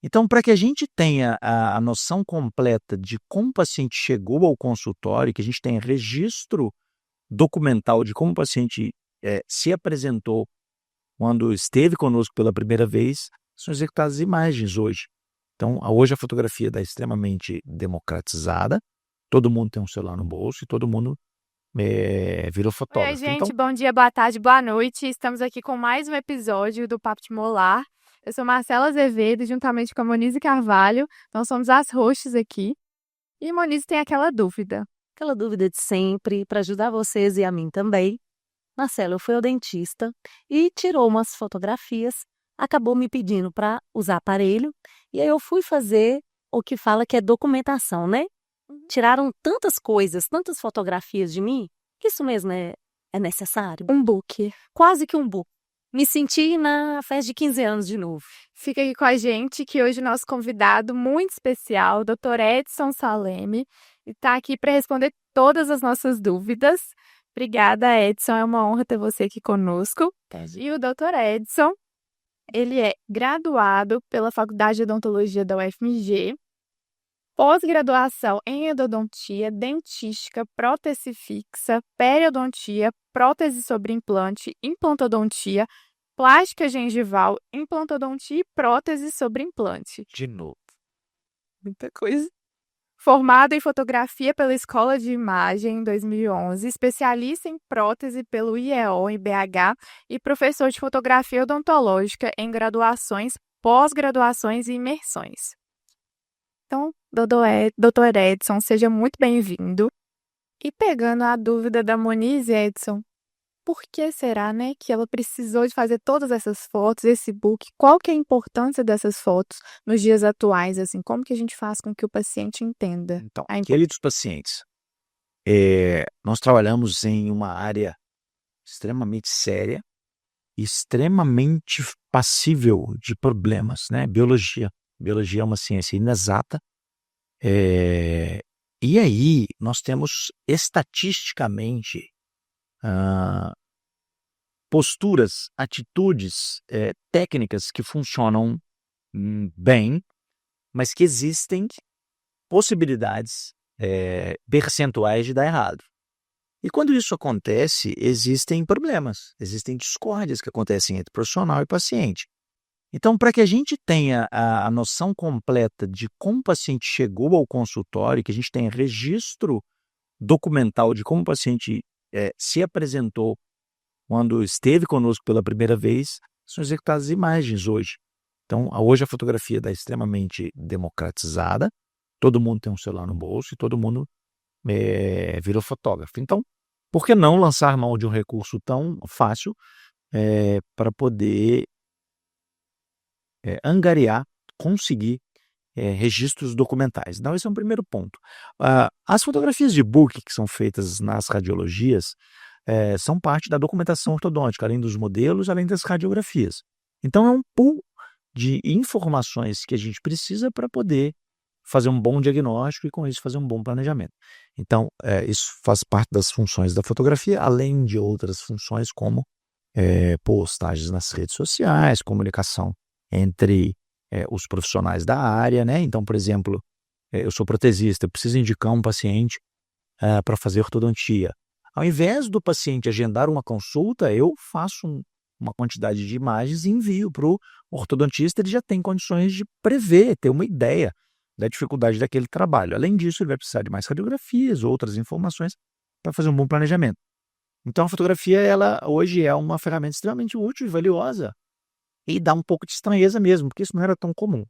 Então, para que a gente tenha a noção completa de como o paciente chegou ao consultório, que a gente tenha registro documental de como o paciente se apresentou quando esteve conosco pela primeira vez, são executadas imagens hoje. Então, hoje a fotografia está extremamente democratizada, todo mundo tem um celular no bolso e todo mundo virou Oi, fotógrafo. gente, Então, bom dia, boa tarde, boa noite. Estamos aqui com mais um episódio do Papo de Molar. Eu sou Marcela Azevedo, juntamente com a Monize Carvalho. Nós somos as hosts aqui. E Monize tem aquela dúvida. Aquela dúvida de sempre, para ajudar vocês e a mim também. Marcelo, eu fui ao dentista e tirou umas fotografias, acabou me pedindo para usar aparelho, e aí eu fui fazer o que fala que é documentação, né? Tiraram tantas coisas, tantas fotografias de mim, que isso mesmo é necessário. Um book. Quase que um book. Me senti na festa de 15 anos de novo. Fica aqui com a gente que hoje o nosso convidado muito especial, Dr. Edson Saleme, está aqui para responder todas as nossas dúvidas. Obrigada, Edson. É uma honra ter você aqui conosco. E o Dr. Edson, ele é graduado pela Faculdade de Odontologia da UFMG, pós-graduação em endodontia, dentística, prótese fixa, periodontia, prótese sobre implante, implantodontia, plástica gengival, implantodontia e prótese sobre implante. de novo. Muita coisa. Formado em fotografia pela Escola de Imagem em 2011, especialista em prótese pelo IEO em BH e professor de fotografia odontológica em graduações, pós-graduações e imersões. Então, Dr. Edson, seja muito bem-vindo. E pegando a dúvida da Monize, Edson, por que será, né, que ela precisou de fazer todas essas fotos, esse book? Qual que é a importância dessas fotos nos dias atuais, assim? Como que a gente faz com que o paciente entenda? Então, queridos pacientes, nós trabalhamos em uma área extremamente séria, extremamente passível de problemas, né? Biologia. Biologia é uma ciência inexata. E aí nós temos estatisticamente posturas, atitudes, técnicas que funcionam bem, mas que existem possibilidades percentuais de dar errado. E quando isso acontece, existem problemas, existem discórdias que acontecem entre profissional e paciente. Então, para que a gente tenha a noção completa de como o paciente chegou ao consultório, que a gente tenha registro documental de como o paciente se apresentou quando esteve conosco pela primeira vez, são executadas imagens hoje. Então, hoje a fotografia está extremamente democratizada, todo mundo tem um celular no bolso e todo mundo virou fotógrafo. Então, por que não lançar mão de um recurso tão fácil para poder angariar, conseguir registros documentais? Então, esse é um primeiro ponto. As fotografias de book que são feitas nas radiologias são parte da documentação ortodôntica, além dos modelos, além das radiografias. Então, é um pool de informações que a gente precisa para poder fazer um bom diagnóstico e, com isso, fazer um bom planejamento. Então, isso faz parte das funções da fotografia, além de outras funções como postagens nas redes sociais, comunicação entre os profissionais da área, né? Então, por exemplo, eu sou protesista, eu preciso indicar um paciente para fazer ortodontia. Ao invés do paciente agendar uma consulta, eu faço uma quantidade de imagens e envio para o ortodontista, ele já tem condições de prever, ter uma ideia da dificuldade daquele trabalho. Além disso, ele vai precisar de mais radiografias, outras informações para fazer um bom planejamento. Então, a fotografia, ela hoje é uma ferramenta extremamente útil e valiosa e dá um pouco de estranheza mesmo, porque isso não era tão comum.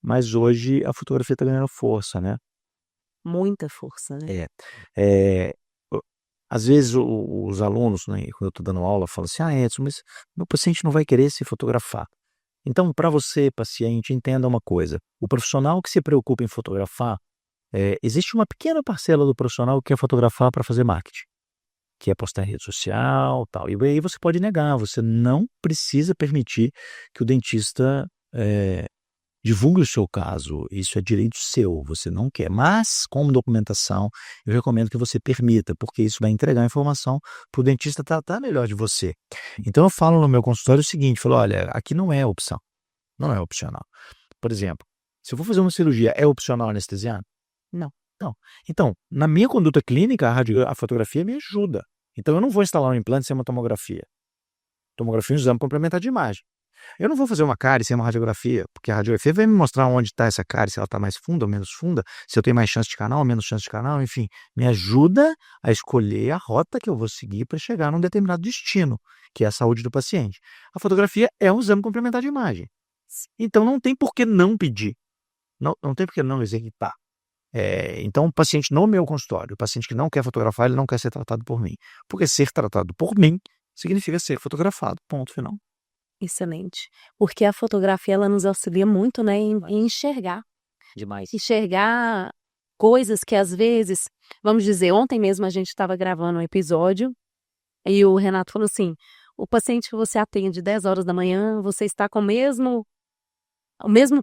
Mas hoje a fotografia está ganhando força, né? Muita força, né? Às vezes os alunos, né, quando eu estou dando aula, falam assim, Edson, mas meu paciente não vai querer se fotografar. Então, para você, paciente, entenda uma coisa. O profissional que se preocupa em fotografar, existe uma pequena parcela do profissional que quer fotografar para fazer marketing, que é postar em rede social, tal. E aí você pode negar, você não precisa permitir que o dentista divulgue o seu caso. Isso é direito seu, você não quer. Mas, como documentação, eu recomendo que você permita, porque isso vai entregar informação para o dentista tratar melhor de você. Então, eu falo no meu consultório o seguinte, falo, olha, aqui não é opção, não é opcional. Por exemplo, Se eu for fazer uma cirurgia, é opcional anestesiar? Não. Não. Então, na minha conduta clínica, a fotografia me ajuda. Então, eu não vou instalar um implante sem uma tomografia. Tomografia é um exame complementar de imagem. Eu não vou fazer uma cárie sem uma radiografia, porque a radiografia vai me mostrar onde está essa cárie, se ela está mais funda ou menos funda, se eu tenho mais chance de canal ou menos chance de canal, enfim, me ajuda a escolher a rota que eu vou seguir para chegar num determinado destino, que é a saúde do paciente. A fotografia é um exame complementar de imagem. Então, não tem por que não pedir, não tem por que não executar. Então, o paciente no meu consultório, o paciente que não quer fotografar, ele não quer ser tratado por mim. Porque ser tratado por mim significa ser fotografado, ponto final. Excelente. Porque a fotografia, ela nos auxilia muito, né, em enxergar. Demais. Enxergar coisas que às vezes, vamos dizer, ontem mesmo a gente estava gravando um episódio e o Renato falou assim, o paciente que você atende 10 horas da manhã, você está com o mesmo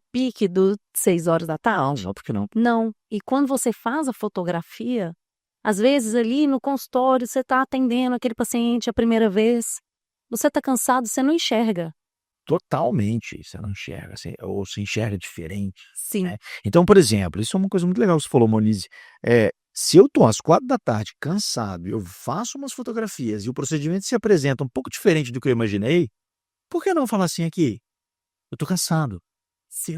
pique do 6 horas da tarde? Não, por que não? Não. E quando você faz a fotografia, às vezes ali no consultório você está atendendo aquele paciente a primeira vez, você está cansado, você não enxerga. Totalmente, você não enxerga, ou se enxerga diferente. Sim. Né? Então, por exemplo, isso é uma coisa muito legal que você falou, Monize. Se eu estou às 4 da tarde, cansado, eu faço umas fotografias e o procedimento se apresenta um pouco diferente do que eu imaginei, por que não falar assim aqui? Eu estou cansado.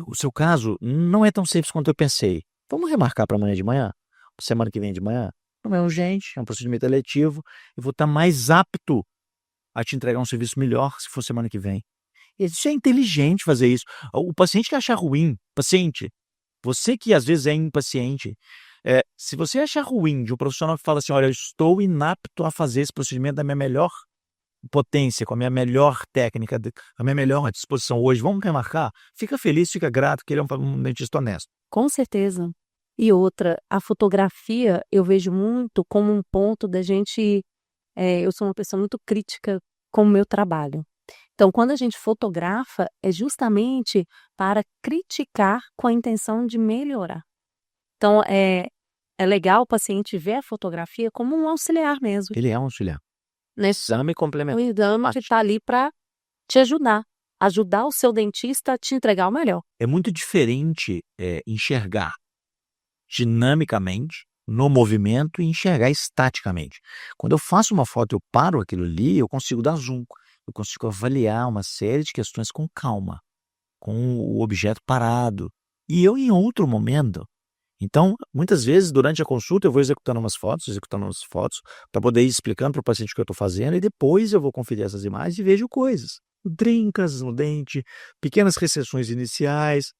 O seu caso não é tão simples quanto eu pensei. Vamos remarcar para amanhã de manhã? Semana que vem de manhã? Não é urgente, é um procedimento eletivo. Eu vou estar mais apto a te entregar um serviço melhor se for semana que vem. Isso é inteligente fazer isso. O paciente que achar ruim, você que às vezes é impaciente, se você achar ruim de um profissional que fala assim, olha, eu estou inapto a fazer esse procedimento da minha melhor potência, com a minha melhor técnica, a minha melhor disposição hoje, vamos remarcar? Fica feliz, fica grato, que ele é um dentista honesto. Com certeza. E outra, a fotografia eu vejo muito como um ponto da gente... eu sou uma pessoa muito crítica com o meu trabalho. Então, quando a gente fotografa, é justamente para criticar com a intenção de melhorar. Então, é legal o paciente ver a fotografia como um auxiliar mesmo. Ele é um auxiliar. Né? Exame complementar. Um exame que está ali para te ajudar o seu dentista a te entregar o melhor. É muito diferente enxergar dinamicamente, no movimento, e enxergar estaticamente. Quando eu faço uma foto, eu paro aquilo ali, eu consigo dar zoom, eu consigo avaliar uma série de questões com calma, com o objeto parado. E eu em outro momento. Então, muitas vezes, durante a consulta, eu vou executando umas fotos, para poder ir explicando para o paciente o que eu estou fazendo, e depois eu vou conferir essas imagens e vejo coisas. Trincas no dente, pequenas recessões iniciais,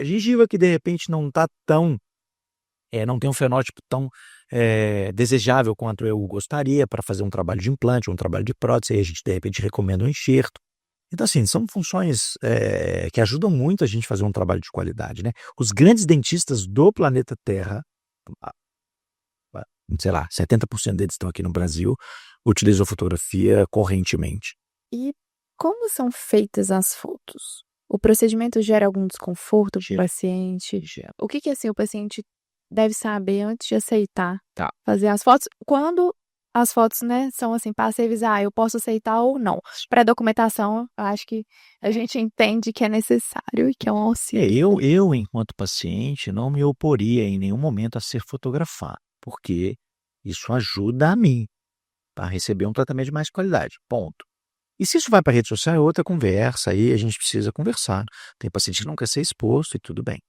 gengiva que de repente não está tão... não tem um fenótipo tão desejável quanto eu gostaria para fazer um trabalho de implante, um trabalho de prótese, aí a gente de repente recomenda um enxerto. Então, assim, são funções que ajudam muito a gente a fazer um trabalho de qualidade, né? Os grandes dentistas do planeta Terra, sei lá, 70% deles estão aqui no Brasil, utilizam fotografia correntemente. E como são feitas as fotos? O procedimento gera algum desconforto para o paciente? Gera. O que assim o paciente deve saber antes de aceitar Tá. fazer as fotos? Quando as fotos, né, são assim, passíveis, eu posso aceitar ou não. Pré-documentação, eu acho que a gente entende que é necessário e que é um auxílio. Eu, enquanto paciente, não me oporia em nenhum momento a ser fotografado, porque isso ajuda a mim a receber um tratamento de mais qualidade, ponto. E se isso vai para a rede social, é outra conversa, aí a gente precisa conversar. Tem paciente que não quer ser exposto e tudo bem.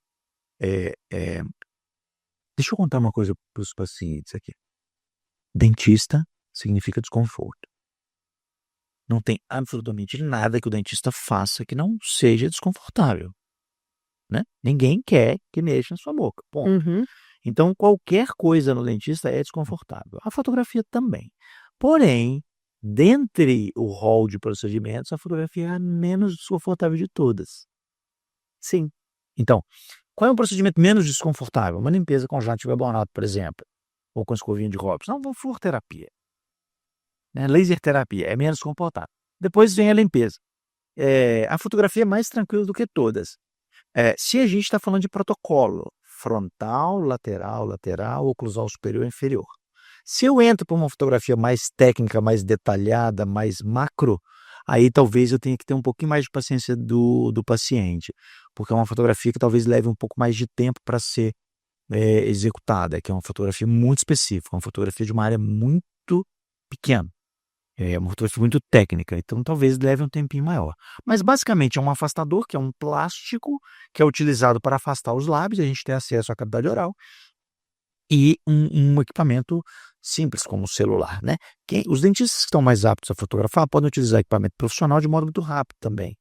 Deixa eu contar uma coisa para os pacientes aqui. Dentista significa desconforto. Não tem absolutamente nada que o dentista faça que não seja desconfortável, né? Ninguém quer que mexa na sua boca, ponto. Uhum. Então, qualquer coisa no dentista é desconfortável. A fotografia também. Porém, dentre o rol de procedimentos, a fotografia é a menos desconfortável de todas. Sim. Então, qual é o procedimento menos desconfortável? Uma limpeza conjuntiva Bonato, por exemplo, ou com escovinha de Robson. Não, fluoroterapia. Laser terapia é menos desconfortável. Depois vem a limpeza. A fotografia é mais tranquila do que todas. Se a gente está falando de protocolo, frontal, lateral, oclusal superior e inferior. Se eu entro para uma fotografia mais técnica, mais detalhada, mais macro, aí talvez eu tenha que ter um pouquinho mais de paciência do paciente, porque é uma fotografia que talvez leve um pouco mais de tempo para ser executada, que é uma fotografia muito específica, uma fotografia de uma área muito pequena. É uma fotografia muito técnica, então talvez leve um tempinho maior. Mas basicamente é um afastador, que é um plástico que é utilizado para afastar os lábios, a gente tem acesso à cavidade oral, e um equipamento simples, como o celular, né. Os dentistas que estão mais aptos a fotografar podem utilizar equipamento profissional de modo muito rápido também.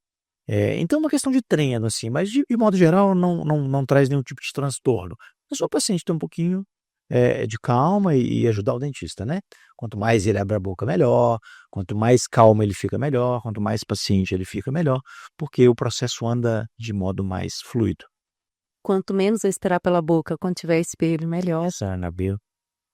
Então é uma questão de treino, assim, mas de modo geral não traz nenhum tipo de transtorno. É só o paciente ter um pouquinho, de calma e ajudar o dentista, né. Quanto mais ele abre a boca, melhor, quanto mais calmo ele fica, melhor, quanto mais paciente ele fica, melhor, porque o processo anda de modo mais fluido. Quanto menos eu esperar pela boca, quando tiver espelho, melhor. Essa, Anabel,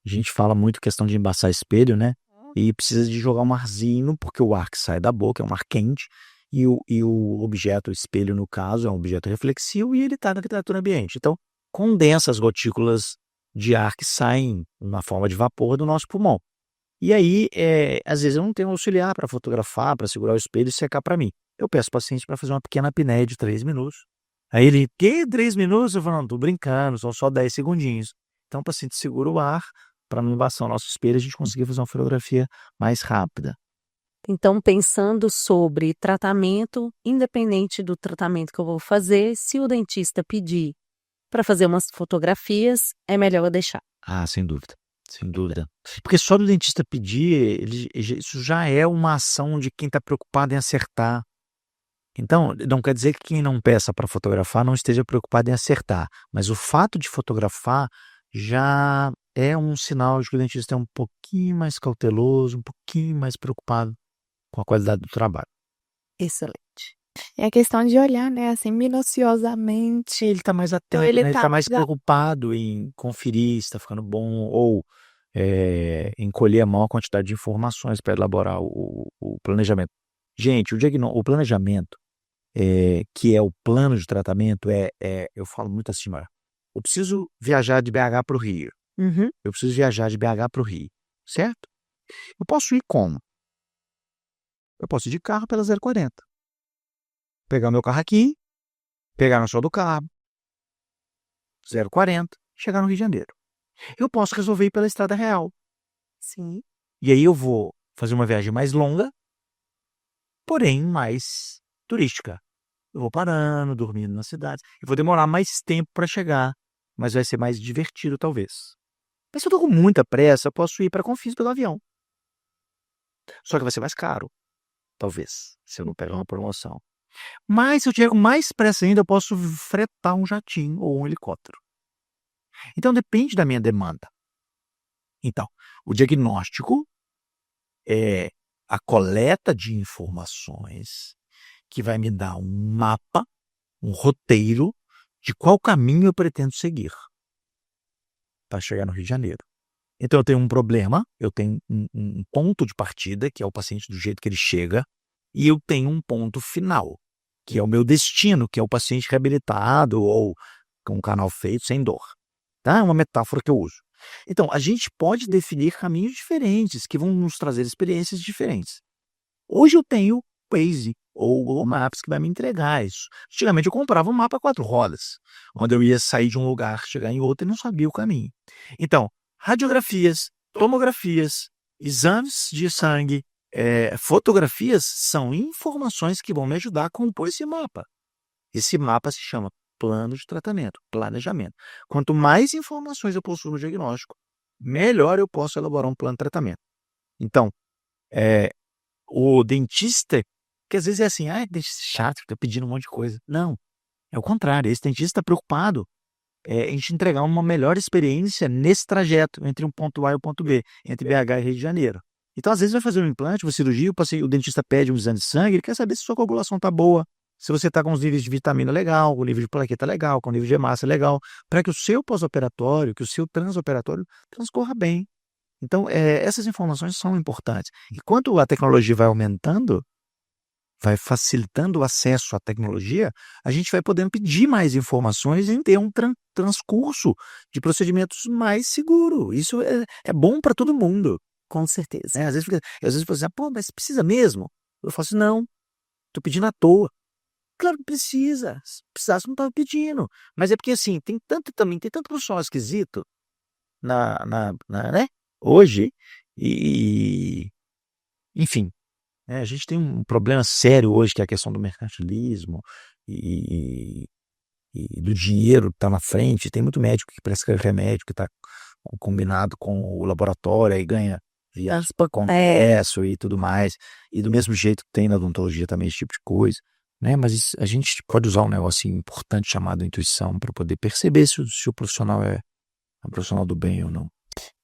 a gente fala muito questão de embaçar espelho, né, e precisa de jogar um arzinho, porque o ar que sai da boca é um ar quente, e o objeto, o espelho no caso, é um objeto reflexivo e ele está na temperatura ambiente. Então, condensa as gotículas de ar que saem na forma de vapor do nosso pulmão. E aí, às vezes eu não tenho um auxiliar para fotografar, para segurar o espelho e secar para mim. Eu peço ao paciente para fazer uma pequena apneia de 3 minutos. Aí ele: "Que 3 minutos?" Eu falo: "Não, tô brincando, são só 10 segundinhos". Então o paciente segura o ar para não embaçar o nosso espelho e a gente conseguir fazer uma fotografia mais rápida. Então, pensando sobre tratamento, independente do tratamento que eu vou fazer, se o dentista pedir para fazer umas fotografias, é melhor eu deixar. Ah, sem dúvida, sem dúvida. Porque só do dentista pedir, isso já é uma ação de quem está preocupado em acertar. Então, não quer dizer que quem não peça para fotografar não esteja preocupado em acertar, mas o fato de fotografar já é um sinal de que o dentista é um pouquinho mais cauteloso, um pouquinho mais preocupado com a qualidade do trabalho. Excelente. É a questão de olhar, né, assim, minuciosamente. Ele está mais Então atento, ele né, ele tá está mais mais a preocupado em conferir se está ficando bom ou, em colher a maior quantidade de informações para elaborar o planejamento. Gente, o planejamento, que é o plano de tratamento, eu falo muito assim: "Olha, eu preciso viajar de BH para o Rio, Uhum. eu preciso viajar de BH para o Rio", certo? Eu posso ir como? Eu posso ir de carro pela 040, pegar o meu carro aqui, pegar na sola do carro, 040, chegar no Rio de Janeiro. Eu posso resolver ir pela estrada real, Sim. e aí eu vou fazer uma viagem mais longa, porém mais turística. Eu vou parando, dormindo nas cidades, eu vou demorar mais tempo para chegar, mas vai ser mais divertido talvez. Mas se eu tô com muita pressa, eu posso ir para Confins pelo avião, só que vai ser mais caro, talvez, se eu não pegar uma promoção. Mas se eu tiver com mais pressa ainda, eu posso fretar um jatinho ou um helicóptero. Então depende da minha demanda. Então, o diagnóstico é a coleta de informações que vai me dar um mapa, um roteiro de qual caminho eu pretendo seguir para chegar no Rio de Janeiro. Então eu tenho um problema, eu tenho um ponto de partida, que é o paciente do jeito que ele chega, e eu tenho um ponto final, que é o meu destino, que é o paciente reabilitado ou com um canal feito sem dor. Tá? É uma metáfora que eu uso. Então, a gente pode definir caminhos diferentes que vão nos trazer experiências diferentes. Hoje eu tenho o Waze ou o Google Maps que vai me entregar isso. Antigamente eu comprava um mapa 4 rodas, onde eu ia sair de um lugar, chegar em outro e não sabia o caminho. Então, radiografias, tomografias, exames de sangue, fotografias são informações que vão me ajudar a compor esse mapa. Esse mapa se chama plano de tratamento, planejamento. Quanto mais informações eu possuo no diagnóstico, melhor eu posso elaborar um plano de tratamento. Então, o dentista, que às vezes é assim: "Ai, dentista chato, fica pedindo um monte de coisa". Não, é o contrário, esse dentista está preocupado, em te entregar uma melhor experiência nesse trajeto entre um ponto A e o ponto B, entre BH e Rio de Janeiro. Então, às vezes vai fazer um implante, uma cirurgia, o dentista pede um exame de sangue, ele quer saber se sua coagulação está boa, se você está com os níveis de vitamina legal, com o nível de plaqueta legal, com o nível de hemácia legal, para que o seu pós-operatório, que o seu transoperatório transcorra bem. Então, essas informações são importantes. E quando a tecnologia vai aumentando, vai facilitando o acesso à tecnologia, a gente vai podendo pedir mais informações e ter um transcurso de procedimentos mais seguro. Isso é bom para todo mundo, Com certeza. né? Às vezes fala assim: "Pô, mas precisa mesmo?". Eu falo assim, não, tô pedindo à toa. Claro que precisa. Se precisasse, não tava pedindo. Mas é porque, assim, tem tanto profissional esquisito né, hoje, e, enfim, né, a gente tem um problema sério hoje, que é a questão do mercantilismo e, e do dinheiro que tá na frente. Tem muito médico que prescreve remédio que tá combinado com o laboratório e ganha via É, congresso e tudo mais. E do mesmo jeito que tem na odontologia também esse tipo de coisa, né? Mas a gente pode usar um negócio importante chamado intuição para poder perceber se o profissional é um profissional do bem ou não.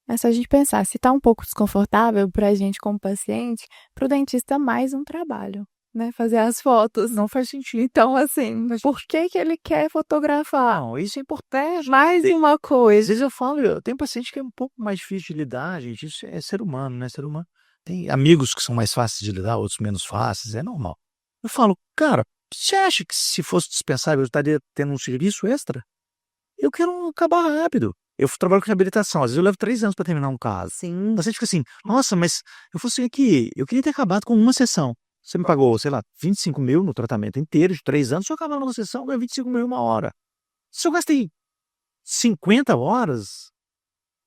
É só a gente pensar, se tá um pouco desconfortável pra gente como paciente, pro dentista mais um trabalho, né? Fazer as fotos. Não faz sentido. Então, assim, por que que ele quer fotografar? Não, isso é importante. Mais uma Às coisa. vezes eu falo, eu tenho paciente que é um pouco mais difícil de lidar, gente. Isso é ser humano, né? Ser humano. Tem amigos que são mais fáceis de lidar, outros menos fáceis, é normal. Eu falo, cara, você acha que se fosse dispensável eu estaria tendo um serviço extra? Eu quero acabar rápido. Eu trabalho com reabilitação, às vezes eu levo 3 anos para terminar um caso. sim. O paciente fica assim, nossa, mas eu fosse aqui, eu queria ter acabado com uma sessão. Você me pagou, sei lá, 25 mil no tratamento inteiro de 3 anos, se eu acabar numa sessão, eu ganho 25 mil uma hora. Se eu gastei 50 horas,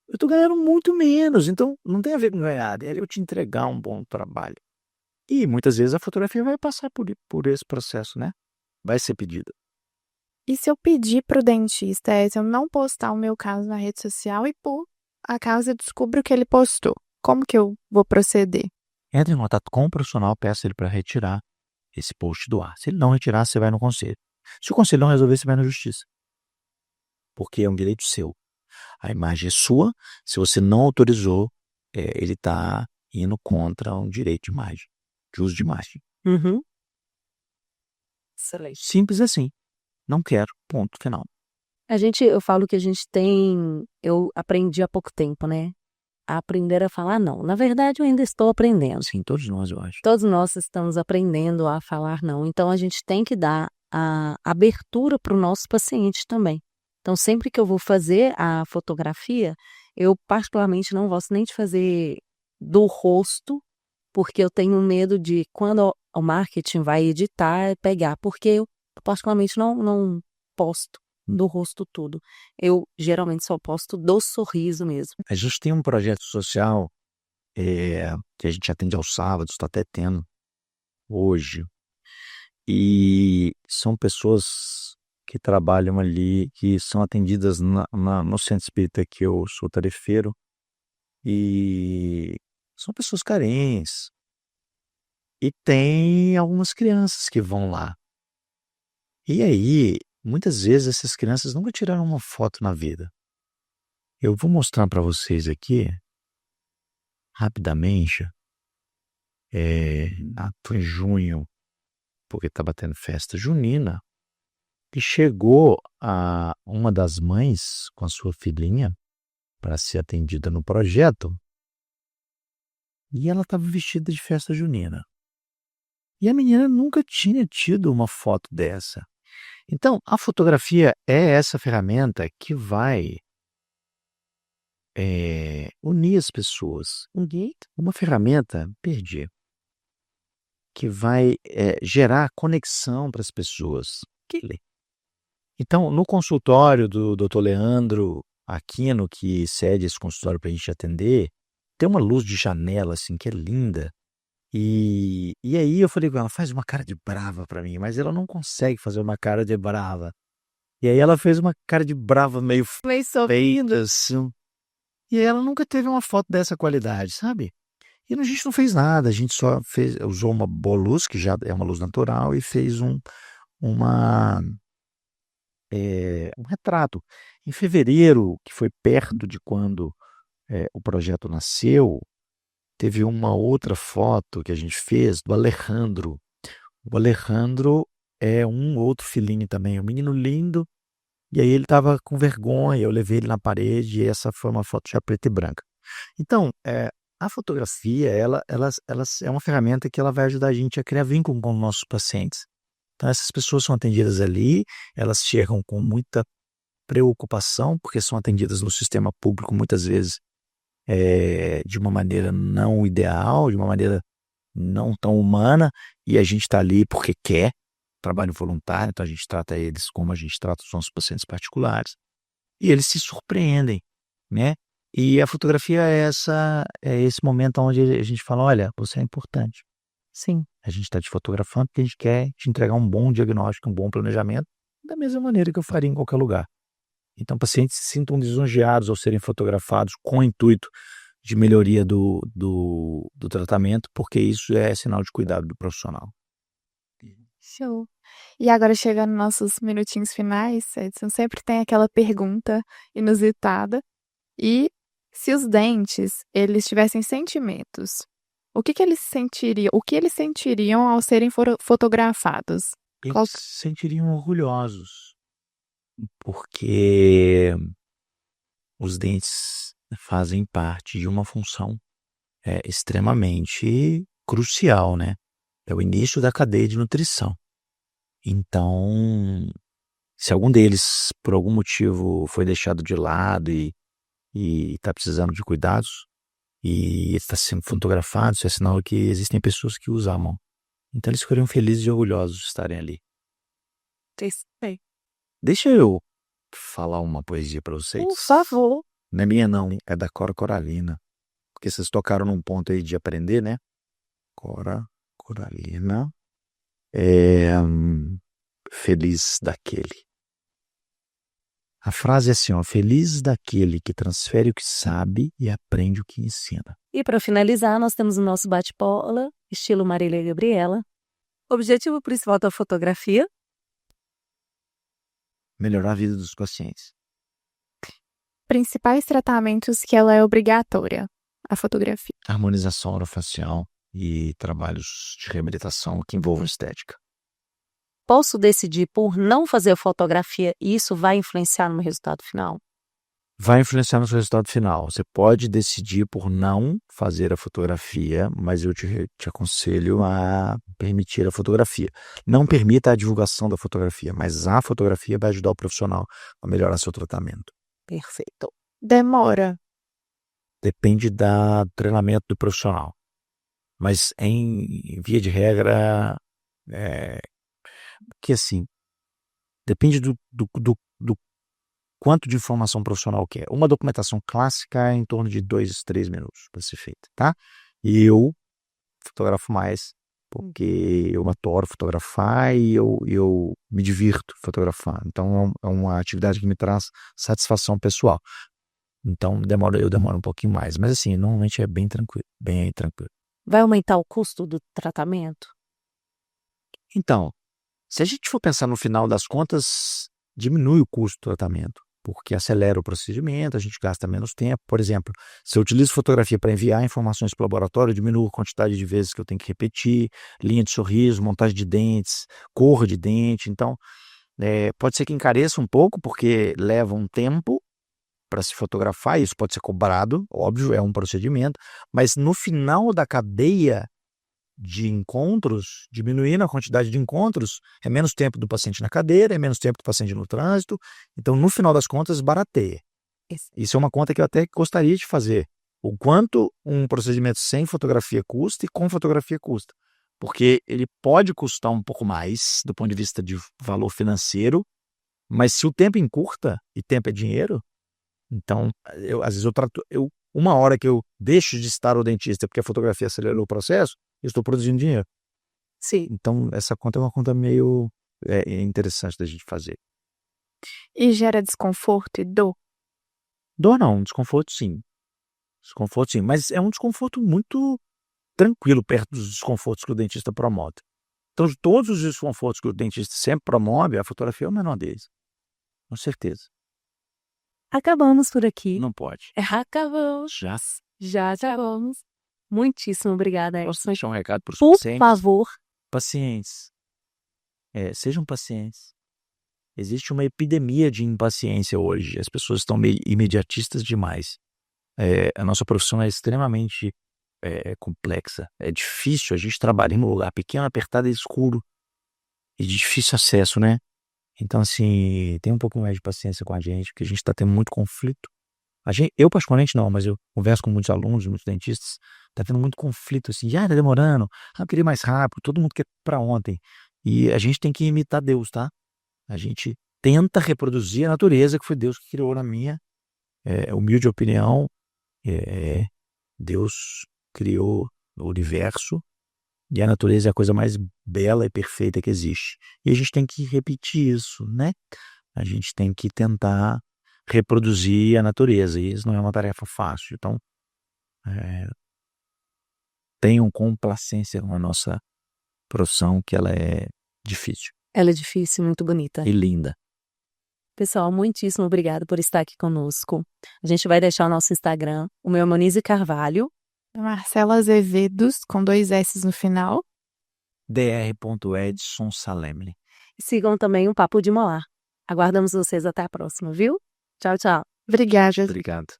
eu tô ganhando muito menos. Então, não tem a ver com ganhar, é eu te entregar um bom trabalho. E muitas vezes a fotografia vai passar por esse processo, né? Vai ser pedida. E se eu pedir pro dentista, se eu não postar o meu caso na rede social e por acaso eu descubro que ele postou, como que eu vou proceder? Entre em contato com o profissional, peça ele para retirar esse post do ar. Se ele não retirar, você vai no conselho. Se o conselho não resolver, você vai na justiça. Porque é um direito seu. A imagem é sua. Se você não autorizou, ele está indo contra um direito de imagem, de uso de imagem. Uhum. Excelente. Simples assim. Não quero, ponto final. Eu falo que eu aprendi há pouco tempo, né? A aprender a falar não. Na verdade, eu ainda estou aprendendo. Sim, todos nós, eu acho. Todos nós estamos aprendendo a falar não. Então, a gente tem que dar a abertura para o nosso paciente também. Então, sempre que eu vou fazer a fotografia, eu particularmente não gosto nem de fazer do rosto, porque eu tenho medo de, quando o marketing vai editar, pegar, porque eu particularmente não posto do rosto tudo. Eu geralmente só posto do sorriso mesmo. A gente tem um projeto social que a gente atende aos sábados, está até tendo hoje. E são pessoas que trabalham ali, que são atendidas no centro espírita que eu sou tarefeiro. E são pessoas carentes. E tem algumas crianças que vão lá. E aí, muitas vezes essas crianças nunca tiraram uma foto na vida. Eu vou mostrar para vocês aqui, rapidamente, foi em junho, porque estava tendo festa junina, e chegou uma das mães com a sua filhinha para ser atendida no projeto, e ela estava vestida de festa junina. E a menina nunca tinha tido uma foto dessa. Então, a fotografia é essa ferramenta que vai unir as pessoas. Uma ferramenta, perdi, que vai gerar conexão para as pessoas. Então, no consultório do Dr. Leandro Aquino, que cede esse consultório para a gente atender, tem uma luz de janela assim que é linda. E aí eu falei com ela, faz uma cara de brava para mim, mas ela não consegue fazer uma cara de brava. E aí ela fez uma cara de brava meio Meio feita, assim. E aí ela nunca teve uma foto dessa qualidade, sabe? E a gente não fez nada, a gente só usou uma boa luz, que já é uma luz natural, e fez um retrato. Em fevereiro, que foi perto de quando o projeto nasceu, teve uma outra foto que a gente fez do Alejandro. O Alejandro é um outro filhinho também, um menino lindo, e aí ele estava com vergonha, eu levei ele na parede, e essa foi uma foto já preta e branca. Então, a fotografia, ela é uma ferramenta que ela vai ajudar a gente a criar vínculo com os nossos pacientes. Então, essas pessoas são atendidas ali, elas chegam com muita preocupação, porque são atendidas no sistema público muitas vezes de uma maneira não ideal, de uma maneira não tão humana, e a gente está ali porque quer, trabalho voluntário, então a gente trata eles como a gente trata os nossos pacientes particulares, e eles se surpreendem, né? E a fotografia é esse momento onde a gente fala, olha, você é importante. Sim, a gente está te fotografando porque a gente quer te entregar um bom diagnóstico, um bom planejamento, da mesma maneira que eu faria em qualquer lugar. Então, pacientes se sintam lisonjeados ao serem fotografados com o intuito de melhoria do tratamento, porque isso é sinal de cuidado do profissional. Show. E agora chegando nos nossos minutinhos finais, Edson, sempre tem aquela pergunta inusitada. E se os dentes, eles tivessem sentimentos, o que eles sentiriam ao serem fotografados? Eles Qual- se sentiriam orgulhosos, porque os dentes fazem parte de uma função extremamente crucial, né? É o início da cadeia de nutrição. Então, se algum deles, por algum motivo, foi deixado de lado e está precisando de cuidados, e está sendo fotografado, isso é sinal que existem pessoas que os amam. Então, eles ficariam felizes e orgulhosos de estarem ali. Sei. Deixa eu falar uma poesia para vocês. Por favor. Não é minha, não, é da Cora Coralina. Porque vocês tocaram num ponto aí de aprender, né? Cora Coralina. Feliz daquele. A frase é assim, ó, feliz daquele que transfere o que sabe e aprende o que ensina. E para finalizar, nós temos o nosso bate-bola, estilo Marília e Gabriela. Objetivo principal da fotografia? Melhorar a vida dos pacientes. Principais tratamentos que ela é obrigatória, a fotografia. Harmonização orofacial e trabalhos de reabilitação que envolvam estética. Posso decidir por não fazer a fotografia e isso vai influenciar no meu resultado final? Vai influenciar no seu resultado final. Você pode decidir por não fazer a fotografia, mas eu te aconselho a permitir a fotografia. Não permita a divulgação da fotografia, mas a fotografia vai ajudar o profissional a melhorar seu tratamento. Perfeito. Demora. Depende do treinamento do profissional. Mas, em via de regra, que assim, depende do quanto de informação profissional quer. Uma documentação clássica é em torno de 2, 3 minutos para ser feita, tá? E eu fotografo mais, porque eu adoro fotografar e eu me divirto fotografando. Então, é uma atividade que me traz satisfação pessoal. Então, eu demoro um pouquinho mais. Mas, assim, normalmente é bem tranquilo, bem tranquilo. Vai aumentar o custo do tratamento? Então, se a gente for pensar no final das contas, diminui o custo do tratamento, porque acelera o procedimento, a gente gasta menos tempo. Por exemplo, se eu utilizo fotografia para enviar informações para o laboratório, eu diminuo a quantidade de vezes que eu tenho que repetir, linha de sorriso, montagem de dentes, cor de dente. Então, pode ser que encareça um pouco, porque leva um tempo para se fotografar, isso pode ser cobrado, óbvio, é um procedimento, mas no final da cadeia de encontros, diminuindo a quantidade de encontros, é menos tempo do paciente na cadeira, é menos tempo do paciente no trânsito, então no final das contas barateia. Isso é uma conta que eu até gostaria de fazer, o quanto um procedimento sem fotografia custa e com fotografia custa, porque ele pode custar um pouco mais do ponto de vista de valor financeiro, mas se o tempo encurta, e tempo é dinheiro, então às vezes uma hora que eu deixo de estar ao dentista porque a fotografia acelerou o processo, eu estou produzindo dinheiro. Sim. Então, essa conta é uma conta meio interessante da gente fazer. E gera desconforto e dor? Dor não, desconforto sim. Desconforto sim, mas é um desconforto muito tranquilo perto dos desconfortos que o dentista promove. Então, de todos os desconfortos que o dentista sempre promove, a fotografia é o menor deles. Com certeza. Acabamos por aqui. Não pode. Acabamos. Já acabamos. Muitíssimo obrigada, Posso Edson. deixar um recado para os Por pacientes? favor. Pacientes. Sejam pacientes. Existe uma epidemia de impaciência hoje. As pessoas estão meio imediatistas demais. A nossa profissão é extremamente complexa. É difícil. A gente trabalha em um lugar pequeno, apertado e escuro. E de difícil acesso, né? Então, assim, tem um pouco mais de paciência com a gente, porque a gente está tendo muito conflito. Eu, particularmente, não, mas eu converso com muitos alunos, muitos dentistas, tá tendo muito conflito, assim, tá demorando, eu queria mais rápido, todo mundo quer para ontem. E a gente tem que imitar Deus, tá? A gente tenta reproduzir a natureza que foi Deus que criou, na minha humilde opinião. Deus criou o universo e a natureza é a coisa mais bela e perfeita que existe. E a gente tem que repetir isso, né? A gente tem que tentar reproduzir a natureza, e isso não é uma tarefa fácil. Então, tenham complacência com a nossa profissão, que ela é difícil Ela é difícil, muito bonita. e linda. Pessoal, muitíssimo obrigado por estar aqui conosco. A gente vai deixar o nosso Instagram, o meu é Monize Carvalho. Marcela Azevedos, com 2 S no final. dr.edson Salemli. E sigam também o Papo de Moar. Aguardamos vocês até a próxima, viu? Tchau, tchau. Obrigada. Obrigado.